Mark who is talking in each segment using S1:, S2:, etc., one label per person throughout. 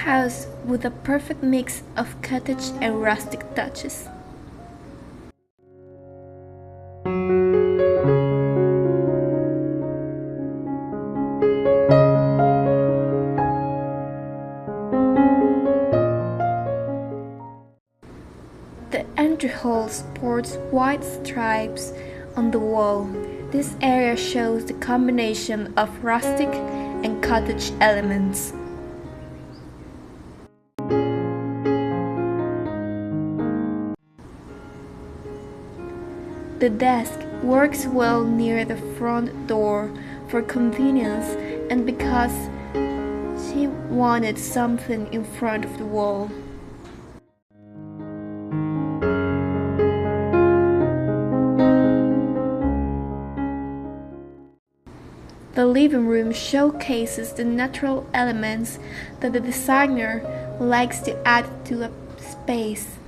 S1: house with a perfect mix of cottage and rustic touches. The entry hall sports white stripes on the wall. This area shows the combination of rustic and cottage elements. The desk works well near the front door for convenience and because she wanted something in front of the wall. The living room showcases the natural elements that the designer likes to add to a space.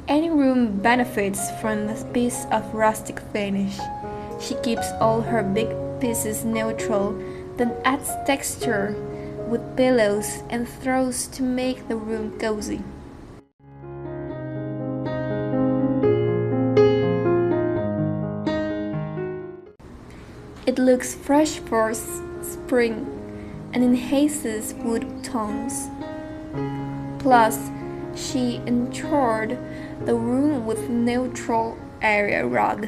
S1: Any room benefits from a piece of rustic finish. She keeps all her big pieces neutral, then adds texture with pillows and throws to make the room cozy. It looks fresh for spring and enhances wood tones. Plus, she ensured the room with neutral area rug.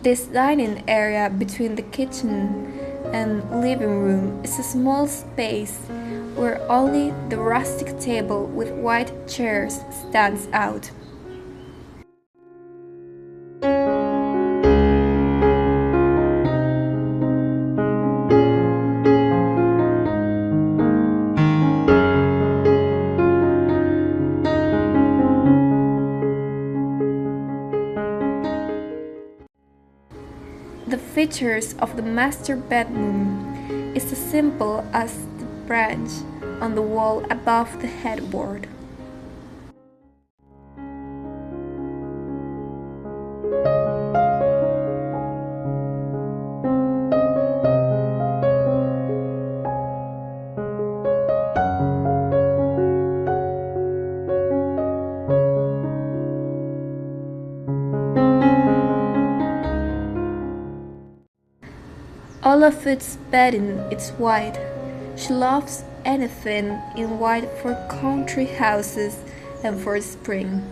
S1: This dining area between the kitchen and living room is a small space where only the rustic table with white chairs stands out. The features of the master bedroom is as simple as the branch on the wall above the headboard. All of its bedding is white. She loves anything in white for country houses and for spring.